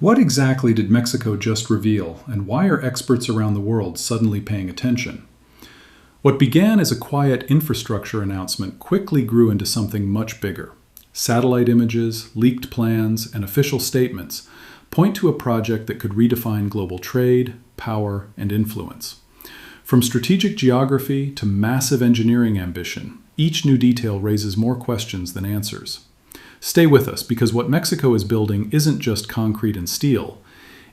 What exactly did Mexico just reveal, and why are experts around the world suddenly paying attention? What began as a quiet infrastructure announcement quickly grew into something much bigger. Satellite images, leaked plans, and official statements point to a project that could redefine global trade, power, and influence. From strategic geography to massive engineering ambition, each new detail raises more questions than answers. Stay with us, because what Mexico is building isn't just concrete and steel.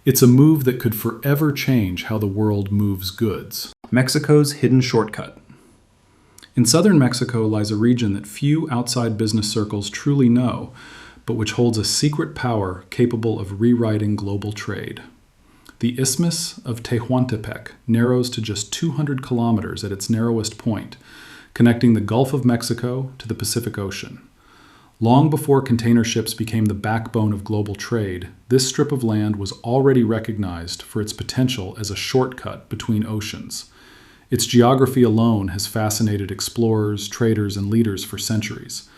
It's a move that could forever change how the world moves goods. Mexico's hidden shortcut. In southern Mexico lies a region that few outside business circles truly know, but which holds a secret power capable of rewriting global trade. The Isthmus of Tehuantepec narrows to just 200 kilometers at its narrowest point, connecting the Gulf of Mexico to the Pacific Ocean. Long before container ships became the backbone of global trade, this strip of land was already recognized for its potential as a shortcut between oceans. Its geography alone has fascinated explorers, traders, and leaders for centuries.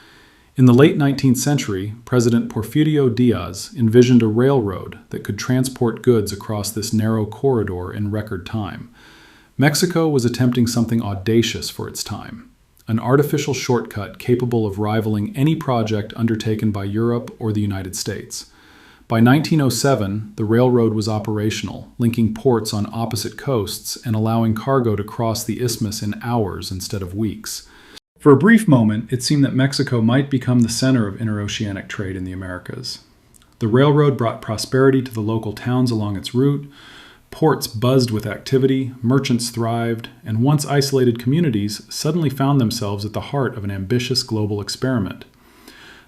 In the late 19th century, President Porfirio Diaz envisioned a railroad that could transport goods across this narrow corridor in record time. Mexico was attempting something audacious for its time. An artificial shortcut capable of rivaling any project undertaken by Europe or the United States. By 1907, the railroad was operational, linking ports on opposite coasts and allowing cargo to cross the isthmus in hours instead of weeks. For a brief moment, it seemed that Mexico might become the center of interoceanic trade in the Americas. The railroad brought prosperity to the local towns along its route. Ports buzzed with activity, merchants thrived, and once isolated communities suddenly found themselves at the heart of an ambitious global experiment.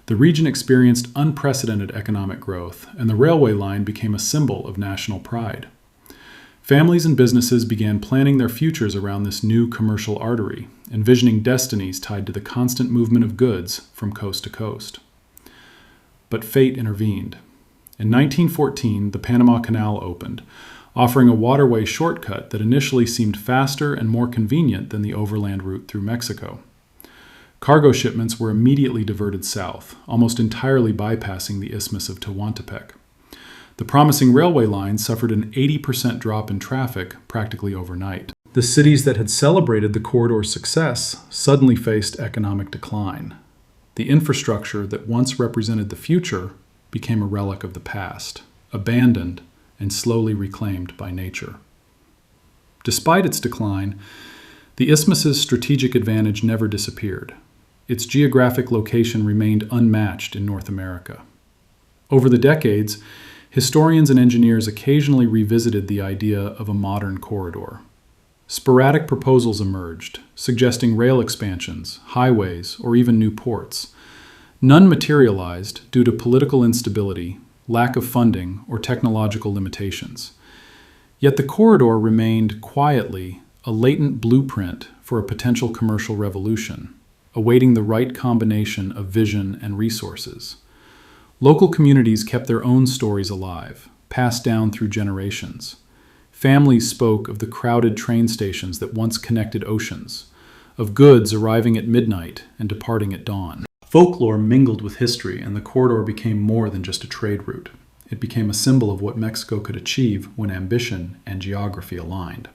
The region experienced unprecedented economic growth, and the railway line became a symbol of national pride. Families and businesses began planning their futures around this new commercial artery, envisioning destinies tied to the constant movement of goods from coast to coast. But fate intervened. In 1914, the Panama Canal opened, offering a waterway shortcut that initially seemed faster and more convenient than the overland route through Mexico. Cargo shipments were immediately diverted south, almost entirely bypassing the Isthmus of Tehuantepec. The promising railway line suffered an 80% drop in traffic practically overnight. The cities that had celebrated the corridor's success suddenly faced economic decline. The infrastructure that once represented the future became a relic of the past, abandoned and slowly reclaimed by nature. Despite its decline, the isthmus's strategic advantage never disappeared. Its geographic location remained unmatched in North America. Over the decades, historians and engineers occasionally revisited the idea of a modern corridor. Sporadic proposals emerged, suggesting rail expansions, highways, or even new ports. None materialized due to political instability, lack of funding, or technological limitations. Yet the corridor remained quietly a latent blueprint for a potential commercial revolution, awaiting the right combination of vision and resources. Local communities kept their own stories alive, passed down through generations. Families spoke of the crowded train stations that once connected oceans, of goods arriving at midnight and departing at dawn. Folklore mingled with history, and the corridor became more than just a trade route. It became a symbol of what Mexico could achieve when ambition and geography aligned.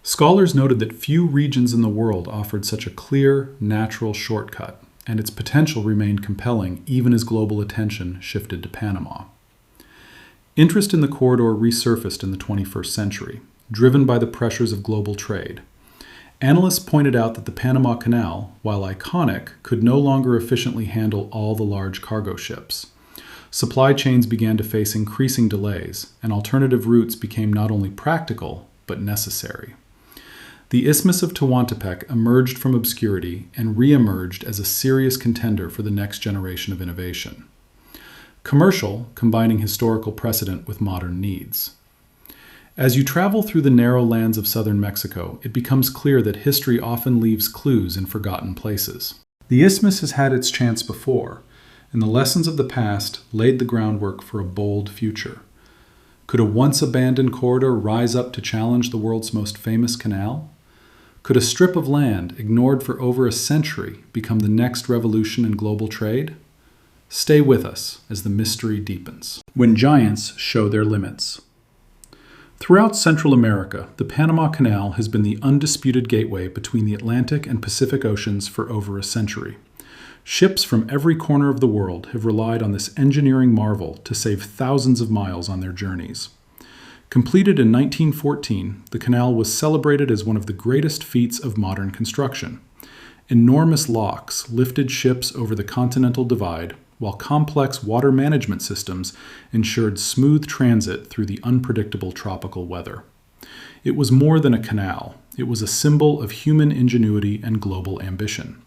Scholars noted that few regions in the world offered such a clear, natural shortcut, and its potential remained compelling even as global attention shifted to Panama. Interest in the corridor resurfaced in the 21st century, driven by the pressures of global trade. Analysts pointed out that the Panama Canal, while iconic, could no longer efficiently handle all the large cargo ships. Supply chains began to face increasing delays, and alternative routes became not only practical, but necessary. The Isthmus of Tehuantepec emerged from obscurity and re-emerged as a serious contender for the next generation of innovation. Commercial, combining historical precedent with modern needs. As you travel through the narrow lands of southern Mexico, it becomes clear that history often leaves clues in forgotten places. The Isthmus has had its chance before, and the lessons of the past laid the groundwork for a bold future. Could a once-abandoned corridor rise up to challenge the world's most famous canal? Could a strip of land ignored for over a century become the next revolution in global trade? Stay with us as the mystery deepens. When giants show their limits. Throughout Central America, the Panama Canal has been the undisputed gateway between the Atlantic and Pacific Oceans for over a century. Ships from every corner of the world have relied on this engineering marvel to save thousands of miles on their journeys. Completed in 1914, the canal was celebrated as one of the greatest feats of modern construction. Enormous locks lifted ships over the continental divide, while complex water management systems ensured smooth transit through the unpredictable tropical weather. It was more than a canal. It was a symbol of human ingenuity and global ambition.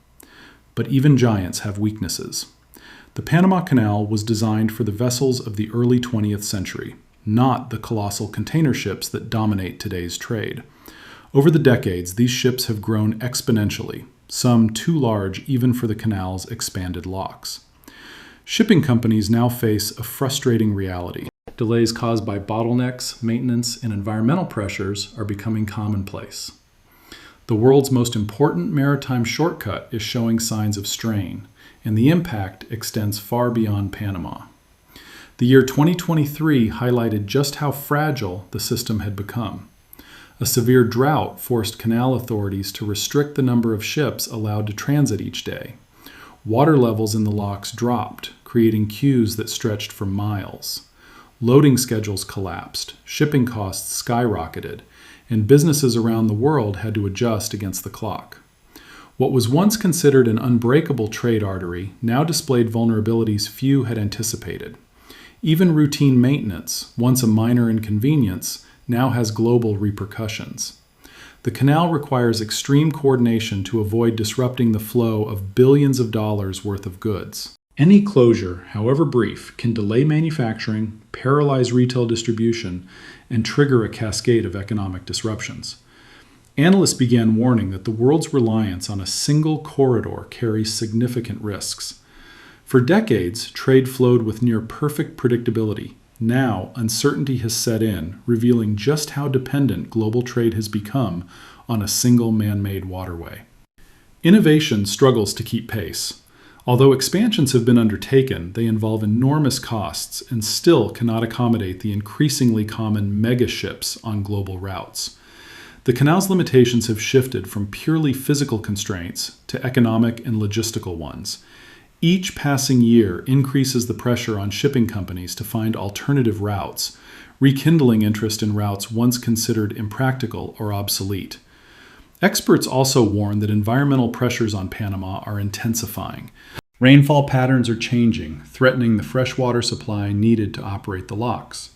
But even giants have weaknesses. The Panama Canal was designed for the vessels of the early 20th century, not the colossal container ships that dominate today's trade. Over the decades, these ships have grown exponentially, some too large even for the canal's expanded locks. Shipping companies now face a frustrating reality. Delays caused by bottlenecks, maintenance, and environmental pressures are becoming commonplace. The world's most important maritime shortcut is showing signs of strain, and the impact extends far beyond Panama. The year 2023 highlighted just how fragile the system had become. A severe drought forced canal authorities to restrict the number of ships allowed to transit each day. Water levels in the locks dropped, creating queues that stretched for miles. Loading schedules collapsed, shipping costs skyrocketed, and businesses around the world had to adjust against the clock. What was once considered an unbreakable trade artery now displayed vulnerabilities few had anticipated. Even routine maintenance, once a minor inconvenience, now has global repercussions. The canal requires extreme coordination to avoid disrupting the flow of billions of dollars worth of goods. Any closure, however brief, can delay manufacturing, paralyze retail distribution, and trigger a cascade of economic disruptions. Analysts began warning that the world's reliance on a single corridor carries significant risks. For decades, trade flowed with near-perfect predictability. Now, uncertainty has set in, revealing just how dependent global trade has become on a single man-made waterway. Innovation struggles to keep pace. Although expansions have been undertaken, they involve enormous costs and still cannot accommodate the increasingly common mega-ships on global routes. The canal's limitations have shifted from purely physical constraints to economic and logistical ones. Each passing year increases the pressure on shipping companies to find alternative routes, rekindling interest in routes once considered impractical or obsolete. Experts also warn that environmental pressures on Panama are intensifying. Rainfall patterns are changing, threatening the freshwater supply needed to operate the locks.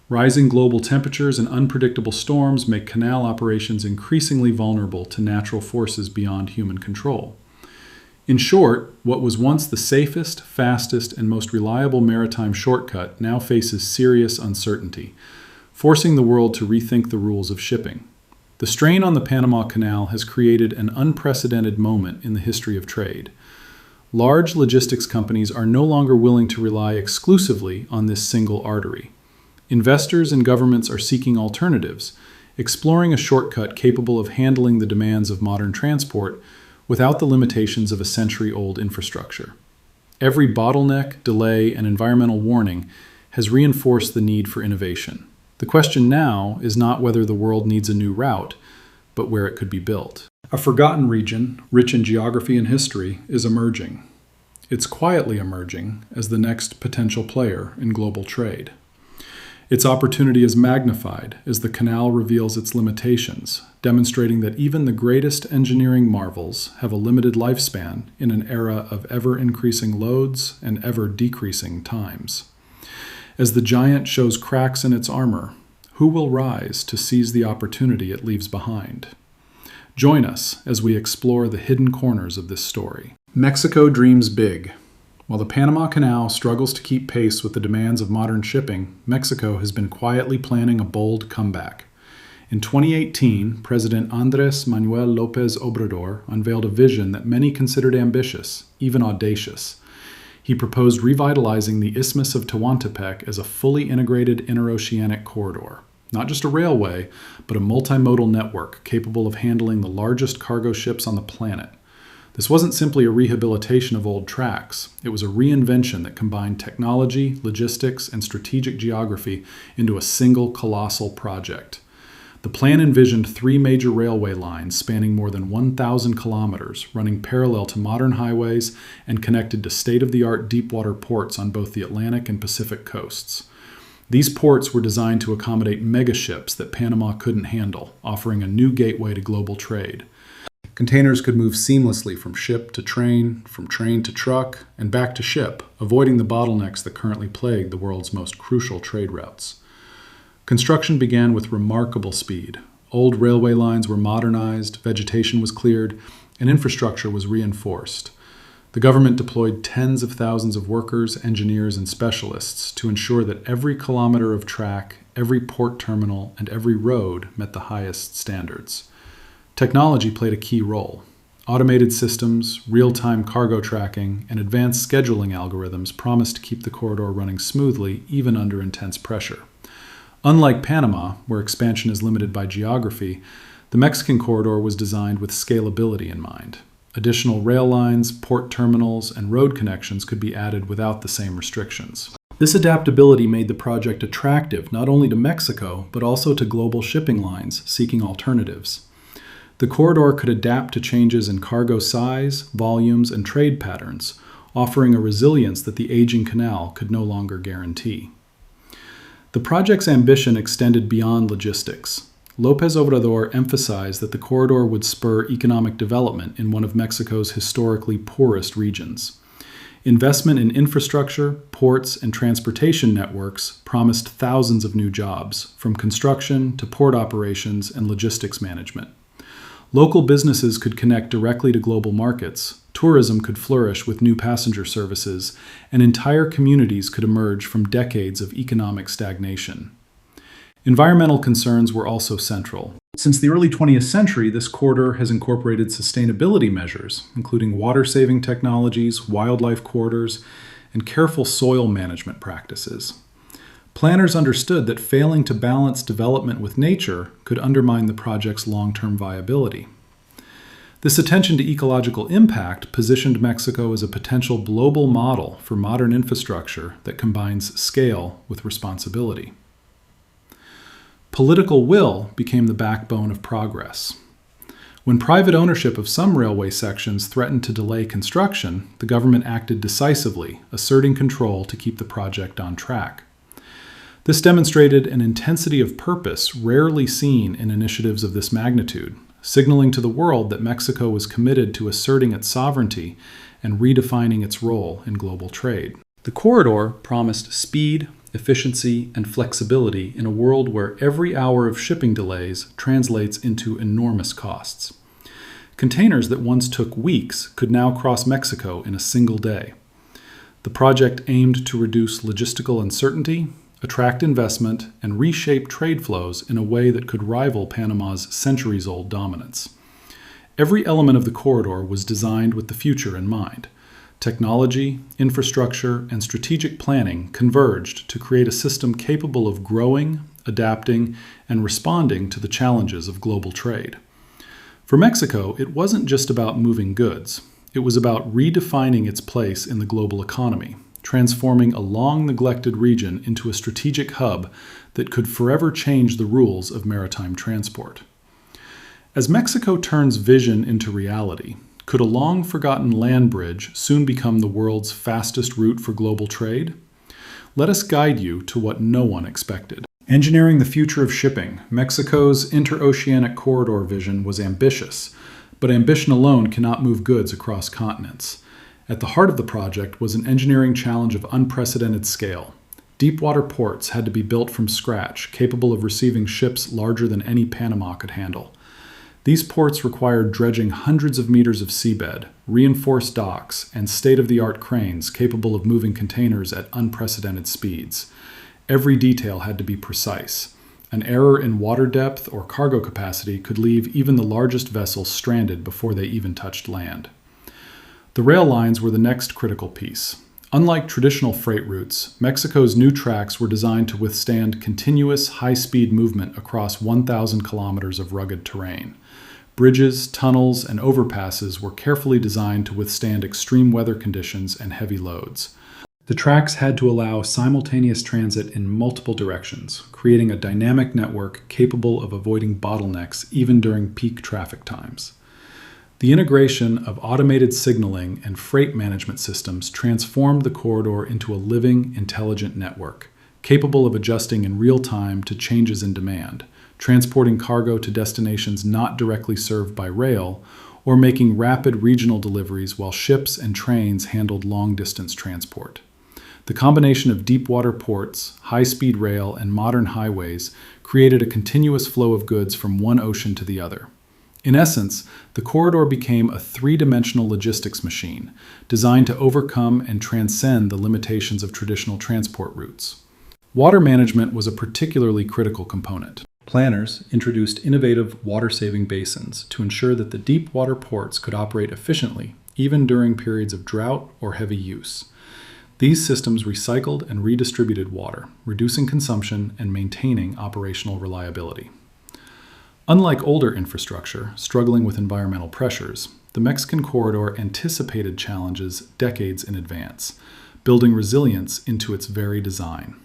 Rising global temperatures and unpredictable storms make canal operations increasingly vulnerable to natural forces beyond human control. In short, what was once the safest, fastest, and most reliable maritime shortcut now faces serious uncertainty, forcing the world to rethink the rules of shipping. The strain on the Panama Canal has created an unprecedented moment in the history of trade. Large logistics companies are no longer willing to rely exclusively on this single artery. Investors and governments are seeking alternatives, exploring a shortcut capable of handling the demands of modern transport without the limitations of a century-old infrastructure. Every bottleneck, delay, and environmental warning has reinforced the need for innovation. The question now is not whether the world needs a new route, but where it could be built. A forgotten region, rich in geography and history, is emerging. It's quietly emerging as the next potential player in global trade. Its opportunity is magnified as the canal reveals its limitations, demonstrating that even the greatest engineering marvels have a limited lifespan in an era of ever-increasing loads and ever-decreasing times. As the giant shows cracks in its armor, who will rise to seize the opportunity it leaves behind? Join us as we explore the hidden corners of this story. Mexico dreams big. While the Panama Canal struggles to keep pace with the demands of modern shipping, Mexico has been quietly planning a bold comeback. In 2018, President Andrés Manuel López Obrador unveiled a vision that many considered ambitious, even audacious. He proposed revitalizing the Isthmus of Tehuantepec as a fully integrated interoceanic corridor. Not just a railway, but a multimodal network capable of handling the largest cargo ships on the planet. This wasn't simply a rehabilitation of old tracks. It was a reinvention that combined technology, logistics, and strategic geography into a single colossal project. The plan envisioned 3 major railway lines spanning more than 1,000 kilometers, running parallel to modern highways and connected to state-of-the-art deepwater ports on both the Atlantic and Pacific coasts. These ports were designed to accommodate megaships that Panama couldn't handle, offering a new gateway to global trade. Containers could move seamlessly from ship to from train to truck, and back to ship, avoiding the bottlenecks that currently plague the world's most crucial trade routes. Construction began with remarkable speed. Old railway lines were modernized, vegetation was cleared, and infrastructure was reinforced. The government deployed tens of thousands of workers, engineers, and specialists to ensure that every kilometer of track, every port terminal, and every road met the highest standards. Technology played a key role. Automated systems, real-time cargo tracking, and advanced scheduling algorithms promised to keep the corridor running smoothly even under intense pressure. Unlike Panama, where expansion is limited by geography, the Mexican corridor was designed with scalability in mind. Additional rail lines, port terminals, and road connections could be added without the same restrictions. This adaptability made the project attractive not only to Mexico, but also to global shipping lines seeking alternatives. The corridor could adapt to changes in cargo size, volumes, and trade patterns, offering a resilience that the aging canal could no longer guarantee. The project's ambition extended beyond logistics. López Obrador emphasized that the corridor would spur economic development in one of Mexico's historically poorest regions. Investment in infrastructure, ports, and transportation networks promised thousands of new jobs, from construction to port operations and logistics management. Local businesses could connect directly to global markets, tourism could flourish with new passenger services, and entire communities could emerge from decades of economic stagnation. Environmental concerns were also central. Since the early 20th century, this corridor has incorporated sustainability measures, including water-saving technologies, wildlife corridors, and careful soil management practices. Planners understood that failing to balance development with nature could undermine the project's long-term viability. This attention to ecological impact positioned Mexico as a potential global model for modern infrastructure that combines scale with responsibility. Political will became the backbone of progress. When private ownership of some railway sections threatened to delay construction, the government acted decisively, asserting control to keep the project on track. This demonstrated an intensity of purpose rarely seen in initiatives of this magnitude, signaling to the world that Mexico was committed to asserting its sovereignty and redefining its role in global trade. The corridor promised speed, efficiency, and flexibility in a world where every hour of shipping delays translates into enormous costs. Containers that once took weeks could now cross Mexico in a single day. The project aimed to reduce logistical uncertainty, attract investment, and reshape trade flows in a way that could rival Panama's centuries-old dominance. Every element of the corridor was designed with the future in mind. Technology, infrastructure, and strategic planning converged to create a system capable of growing, adapting, and responding to the challenges of global trade. For Mexico, it wasn't just about moving goods. It was about redefining its place in the global economy, transforming a long-neglected region into a strategic hub that could forever change the rules of maritime transport. As Mexico turns vision into reality, could a long-forgotten land bridge soon become the world's fastest route for global trade? Let us guide you to what no one expected. Engineering the future of shipping, Mexico's interoceanic corridor vision was ambitious, but ambition alone cannot move goods across continents. At the heart of the project was an engineering challenge of unprecedented scale. Deepwater ports had to be built from scratch, capable of receiving ships larger than any Panama could handle. These ports required dredging hundreds of meters of seabed, reinforced docks, and state-of-the-art cranes capable of moving containers at unprecedented speeds. Every detail had to be precise. An error in water depth or cargo capacity could leave even the largest vessels stranded before they even touched land. The rail lines were the next critical piece. Unlike traditional freight routes, Mexico's new tracks were designed to withstand continuous high-speed movement across 1,000 kilometers of rugged terrain. Bridges, tunnels, and overpasses were carefully designed to withstand extreme weather conditions and heavy loads. The tracks had to allow simultaneous transit in multiple directions, creating a dynamic network capable of avoiding bottlenecks even during peak traffic times. The integration of automated signaling and freight management systems transformed the corridor into a living, intelligent network, capable of adjusting in real time to changes in demand, transporting cargo to destinations not directly served by rail, or making rapid regional deliveries while ships and trains handled long-distance transport. The combination of deep-water ports, high-speed rail, and modern highways created a continuous flow of goods from one ocean to the other. In essence, the corridor became a three-dimensional logistics machine, designed to overcome and transcend the limitations of traditional transport routes. Water management was a particularly critical component. Planners introduced innovative water-saving basins to ensure that the deep-water ports could operate efficiently, even during periods of drought or heavy use. These systems recycled and redistributed water, reducing consumption and maintaining operational reliability. Unlike older infrastructure struggling with environmental pressures, the Mexican corridor anticipated challenges decades in advance, building resilience into its very design.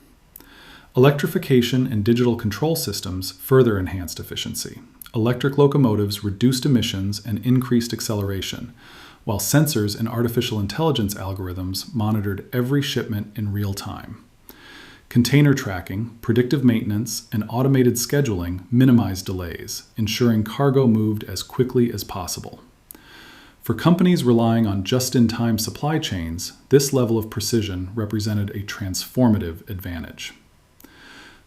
Electrification and digital control systems further enhanced efficiency. Electric locomotives reduced emissions and increased acceleration, while sensors and artificial intelligence algorithms monitored every shipment in real time. Container tracking, predictive maintenance, and automated scheduling minimized delays, ensuring cargo moved as quickly as possible. For companies relying on just-in-time supply chains, this level of precision represented a transformative advantage.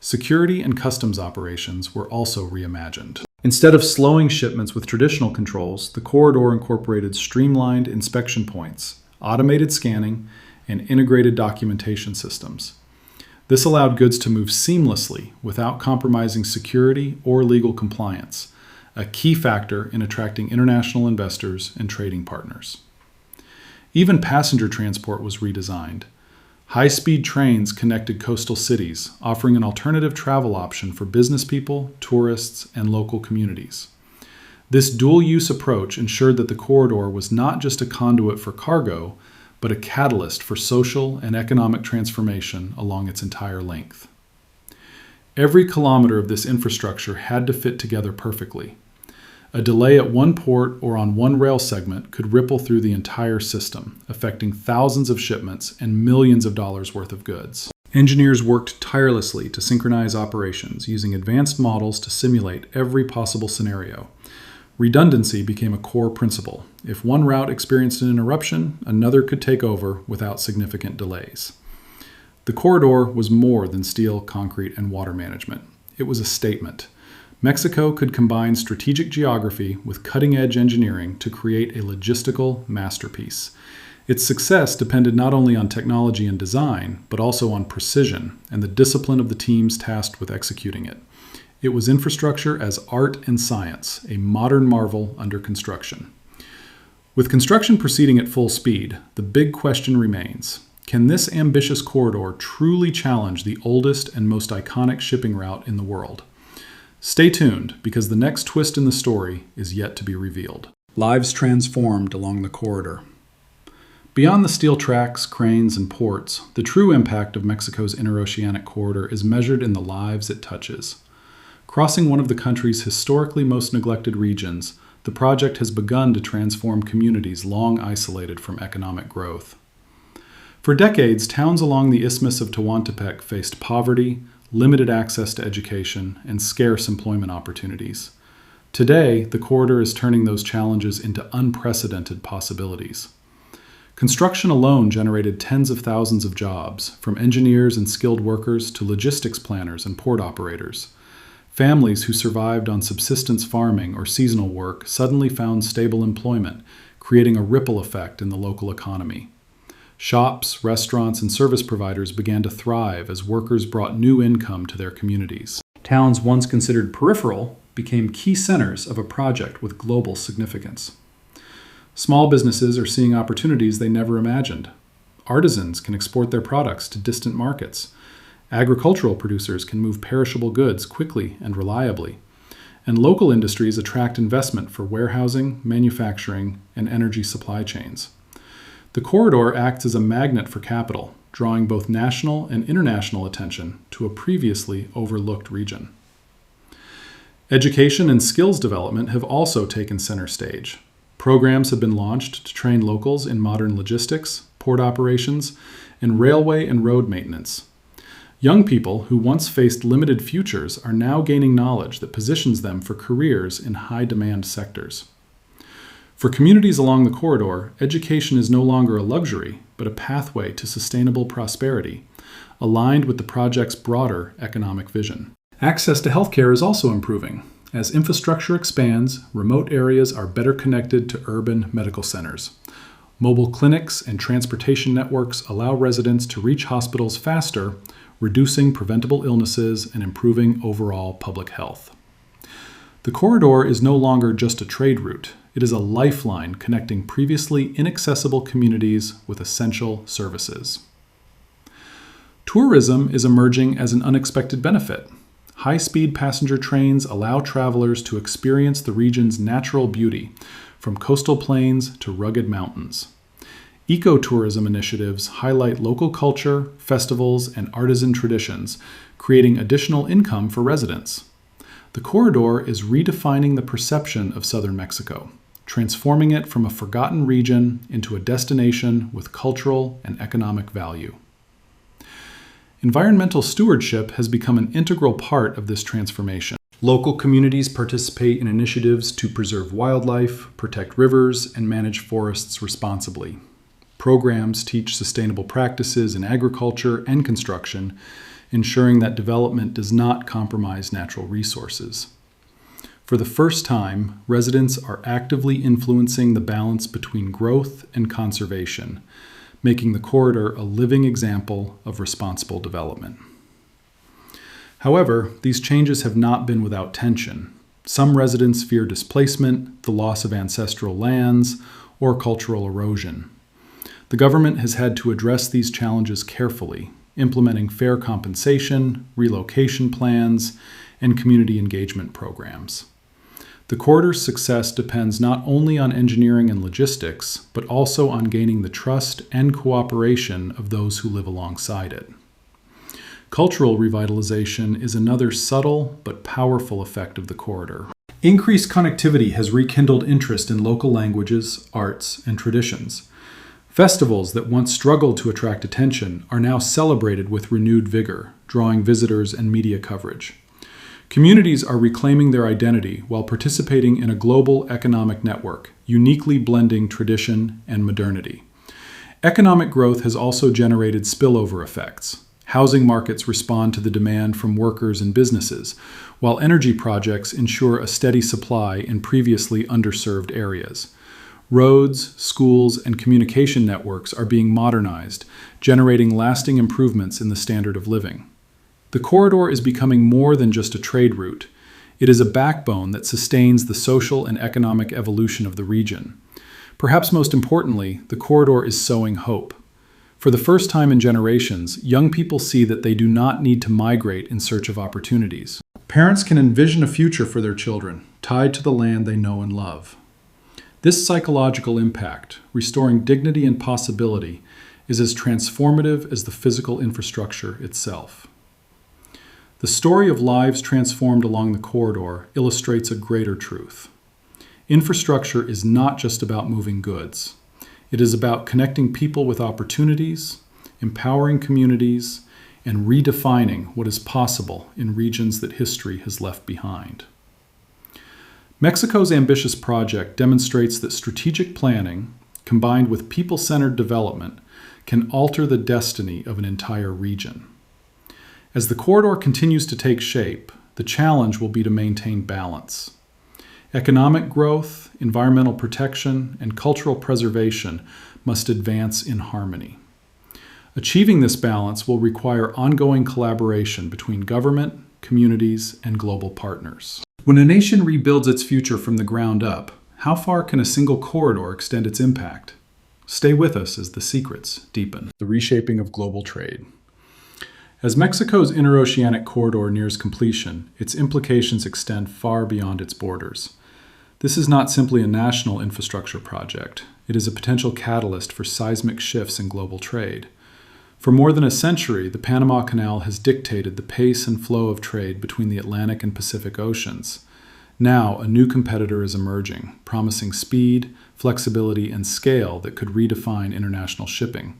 Security and customs operations were also reimagined. Instead of slowing shipments with traditional controls, the corridor incorporated streamlined inspection points, automated scanning, and integrated documentation systems. This allowed goods to move seamlessly without compromising security or legal compliance, a key factor in attracting international investors and trading partners. Even passenger transport was redesigned. High-speed trains connected coastal cities, offering an alternative travel option for business people, tourists, and local communities. This dual-use approach ensured that the corridor was not just a conduit for cargo, but a catalyst for social and economic transformation along its entire length. Every kilometer of this infrastructure had to fit together perfectly. A delay at one port or on one rail segment could ripple through the entire system, affecting thousands of shipments and millions of dollars worth of goods. Engineers worked tirelessly to synchronize operations, using advanced models to simulate every possible scenario. Redundancy became a core principle. If one route experienced an interruption, another could take over without significant delays. The corridor was more than steel, concrete, and water management. It was a statement. Mexico could combine strategic geography with cutting-edge engineering to create a logistical masterpiece. Its success depended not only on technology and design, but also on precision and the discipline of the teams tasked with executing it. It was infrastructure as art and science, a modern marvel under construction. With construction proceeding at full speed, the big question remains: can this ambitious corridor truly challenge the oldest and most iconic shipping route in the world? Stay tuned, because the next twist in the story is yet to be revealed. Lives transformed along the corridor. Beyond the steel tracks, cranes, and ports, the true impact of Mexico's interoceanic corridor is measured in the lives it touches. Crossing one of the country's historically most neglected regions, the project has begun to transform communities long isolated from economic growth. For decades, towns along the Isthmus of Tehuantepec faced poverty, limited access to education, and scarce employment opportunities. Today, the corridor is turning those challenges into unprecedented possibilities. Construction alone generated tens of thousands of jobs, from engineers and skilled workers to logistics planners and port operators. Families who survived on subsistence farming or seasonal work suddenly found stable employment, creating a ripple effect in the local economy. Shops, restaurants, and service providers began to thrive as workers brought new income to their communities. Towns once considered peripheral became key centers of a project with global significance. Small businesses are seeing opportunities they never imagined. Artisans can export their products to distant markets. Agricultural producers can move perishable goods quickly and reliably. and local industries attract investment for warehousing, manufacturing, and energy supply chains. The corridor acts as a magnet for capital, drawing both national and international attention to a previously overlooked region. Education and skills development have also taken center stage. Programs have been launched to train locals in modern logistics, port operations, and railway and road maintenance. Young people who once faced limited futures are now gaining knowledge that positions them for careers in high-demand sectors. For communities along the corridor, education is no longer a luxury, but a pathway to sustainable prosperity, aligned with the project's broader economic vision. Access to healthcare is also improving. As infrastructure expands, remote areas are better connected to urban medical centers. Mobile clinics and transportation networks allow residents to reach hospitals faster, reducing preventable illnesses and improving overall public health. The corridor is no longer just a trade route. It is a lifeline connecting previously inaccessible communities with essential services. Tourism is emerging as an unexpected benefit. High-speed passenger trains allow travelers to experience the region's natural beauty, from coastal plains to rugged mountains. Ecotourism initiatives highlight local culture, festivals, and artisan traditions, creating additional income for residents. The corridor is redefining the perception of southern Mexico, transforming it from a forgotten region into a destination with cultural and economic value. Environmental stewardship has become an integral part of this transformation. Local communities participate in initiatives to preserve wildlife, protect rivers, and manage forests responsibly. Programs teach sustainable practices in agriculture and construction, ensuring that development does not compromise natural resources. For the first time, residents are actively influencing the balance between growth and conservation, making the corridor a living example of responsible development. However, these changes have not been without tension. Some residents fear displacement, the loss of ancestral lands, or cultural erosion. The government has had to address these challenges carefully, implementing fair compensation, relocation plans, and community engagement programs. The corridor's success depends not only on engineering and logistics, but also on gaining the trust and cooperation of those who live alongside it. Cultural revitalization is another subtle but powerful effect of the corridor. Increased connectivity has rekindled interest in local languages, arts, and traditions. Festivals that once struggled to attract attention are now celebrated with renewed vigor, drawing visitors and media coverage. Communities are reclaiming their identity while participating in a global economic network, uniquely blending tradition and modernity. Economic growth has also generated spillover effects. Housing markets respond to the demand from workers and businesses, while energy projects ensure a steady supply in previously underserved areas. Roads, schools, and communication networks are being modernized, generating lasting improvements in the standard of living. The corridor is becoming more than just a trade route. It is a backbone that sustains the social and economic evolution of the region. Perhaps most importantly, the corridor is sowing hope. For the first time in generations, young people see that they do not need to migrate in search of opportunities. Parents can envision a future for their children, tied to the land they know and love. This psychological impact, restoring dignity and possibility, is as transformative as the physical infrastructure itself. The story of lives transformed along the corridor illustrates a greater truth. Infrastructure is not just about moving goods. It is about connecting people with opportunities, empowering communities, and redefining what is possible in regions that history has left behind. Mexico's ambitious project demonstrates that strategic planning, combined with people-centered development, can alter the destiny of an entire region. As the corridor continues to take shape, the challenge will be to maintain balance. Economic growth, environmental protection, and cultural preservation must advance in harmony. Achieving this balance will require ongoing collaboration between government, communities, and global partners. When a nation rebuilds its future from the ground up, how far can a single corridor extend its impact? Stay with us as the secrets deepen. The reshaping of global trade. As Mexico's interoceanic corridor nears completion, its implications extend far beyond its borders. This is not simply a national infrastructure project. It is a potential catalyst for seismic shifts in global trade. For more than a century, the Panama Canal has dictated the pace and flow of trade between the Atlantic and Pacific Oceans. Now, a new competitor is emerging, promising speed, flexibility, and scale that could redefine international shipping.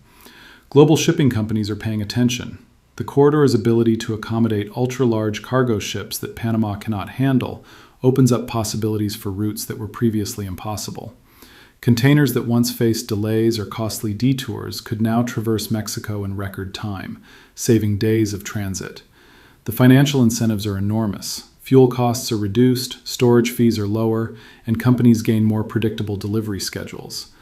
Global shipping companies are paying attention. The corridor's ability to accommodate ultra-large cargo ships that Panama cannot handle opens up possibilities for routes that were previously impossible. Containers that once faced delays or costly detours could now traverse Mexico in record time, saving days of transit. The financial incentives are enormous. Fuel costs are reduced, storage fees are lower, and companies gain more predictable delivery schedules.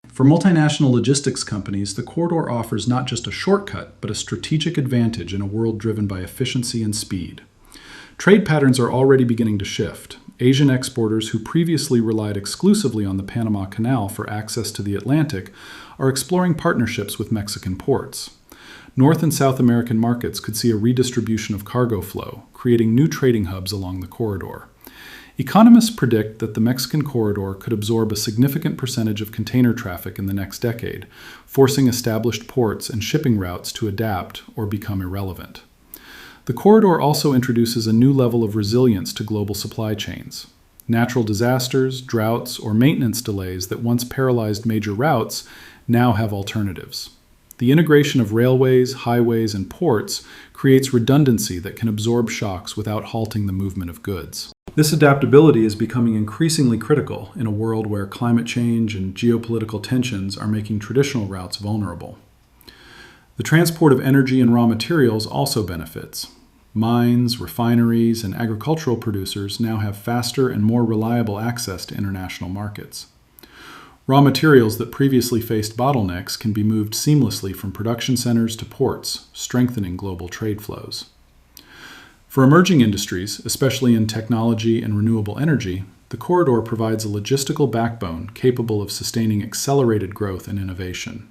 For multinational logistics companies, the corridor offers not just a shortcut, but a strategic advantage in a world driven by efficiency and speed. Trade patterns are already beginning to shift. Asian exporters who previously relied exclusively on the Panama Canal for access to the Atlantic are exploring partnerships with Mexican ports. North and South American markets could see a redistribution of cargo flow, creating new trading hubs along the corridor. Economists predict that the Mexican corridor could absorb a significant percentage of container traffic in the next decade, forcing established ports and shipping routes to adapt or become irrelevant. The corridor also introduces a new level of resilience to global supply chains. Natural disasters, droughts, or maintenance delays that once paralyzed major routes now have alternatives. The integration of railways, highways, and ports creates redundancy that can absorb shocks without halting the movement of goods. This adaptability is becoming increasingly critical in a world where climate change and geopolitical tensions are making traditional routes vulnerable. The transport of energy and raw materials also benefits. Mines, refineries, and agricultural producers now have faster and more reliable access to international markets. Raw materials that previously faced bottlenecks can be moved seamlessly from production centers to ports, strengthening global trade flows. For emerging industries, especially in technology and renewable energy, the corridor provides a logistical backbone capable of sustaining accelerated growth and innovation.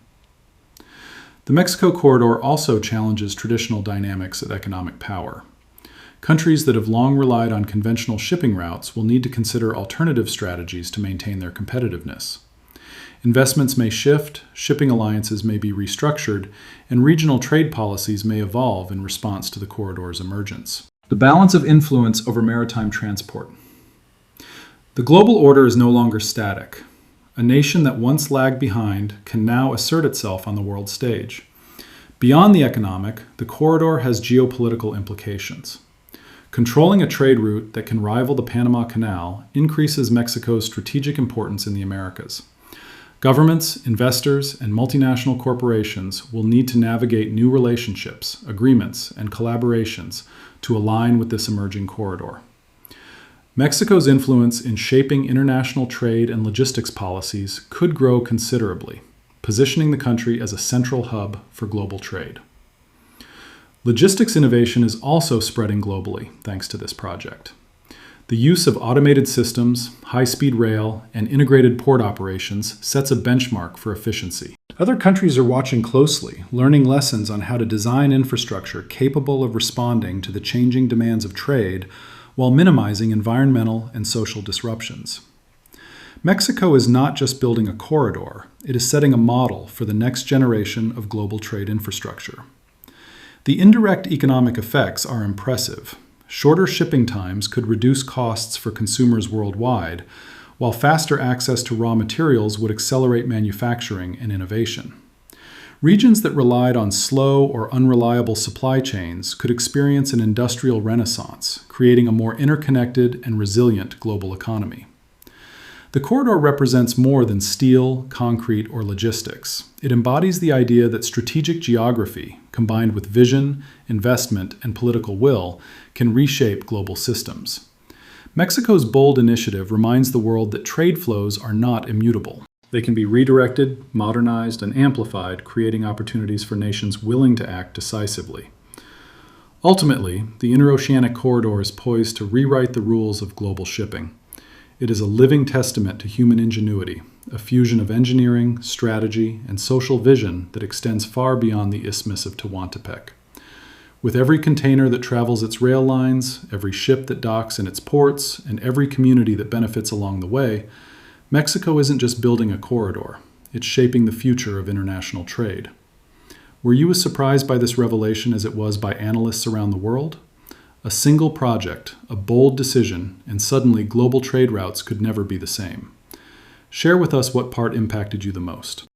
The Mexico corridor also challenges traditional dynamics of economic power. Countries that have long relied on conventional shipping routes will need to consider alternative strategies to maintain their competitiveness. Investments may shift, shipping alliances may be restructured, and regional trade policies may evolve in response to the corridor's emergence. The balance of influence over maritime transport. The global order is no longer static. A nation that once lagged behind can now assert itself on the world stage. Beyond the economic, the corridor has geopolitical implications. Controlling a trade route that can rival the Panama Canal increases Mexico's strategic importance in the Americas. Governments, investors, and multinational corporations will need to navigate new relationships, agreements, and collaborations to align with this emerging corridor. Mexico's influence in shaping international trade and logistics policies could grow considerably, positioning the country as a central hub for global trade. Logistics innovation is also spreading globally thanks to this project. The use of automated systems, high-speed rail, and integrated port operations sets a benchmark for efficiency. Other countries are watching closely, learning lessons on how to design infrastructure capable of responding to the changing demands of trade while minimizing environmental and social disruptions. Mexico is not just building a corridor, it is setting a model for the next generation of global trade infrastructure. The indirect economic effects are impressive. Shorter shipping times could reduce costs for consumers worldwide, while faster access to raw materials would accelerate manufacturing and innovation. Regions that relied on slow or unreliable supply chains could experience an industrial renaissance, creating a more interconnected and resilient global economy. The corridor represents more than steel, concrete, or logistics. It embodies the idea that strategic geography, combined with vision, investment, and political will, can reshape global systems. Mexico's bold initiative reminds the world that trade flows are not immutable. They can be redirected, modernized, and amplified, creating opportunities for nations willing to act decisively. Ultimately, the interoceanic corridor is poised to rewrite the rules of global shipping. It is a living testament to human ingenuity, a fusion of engineering, strategy, and social vision that extends far beyond the Isthmus of Tehuantepec. With every container that travels its rail lines, every ship that docks in its ports, and every community that benefits along the way, Mexico isn't just building a corridor, it's shaping the future of international trade. Were you as surprised by this revelation as it was by analysts around the world? A single project, a bold decision, and suddenly global trade routes could never be the same. Share with us what part impacted you the most.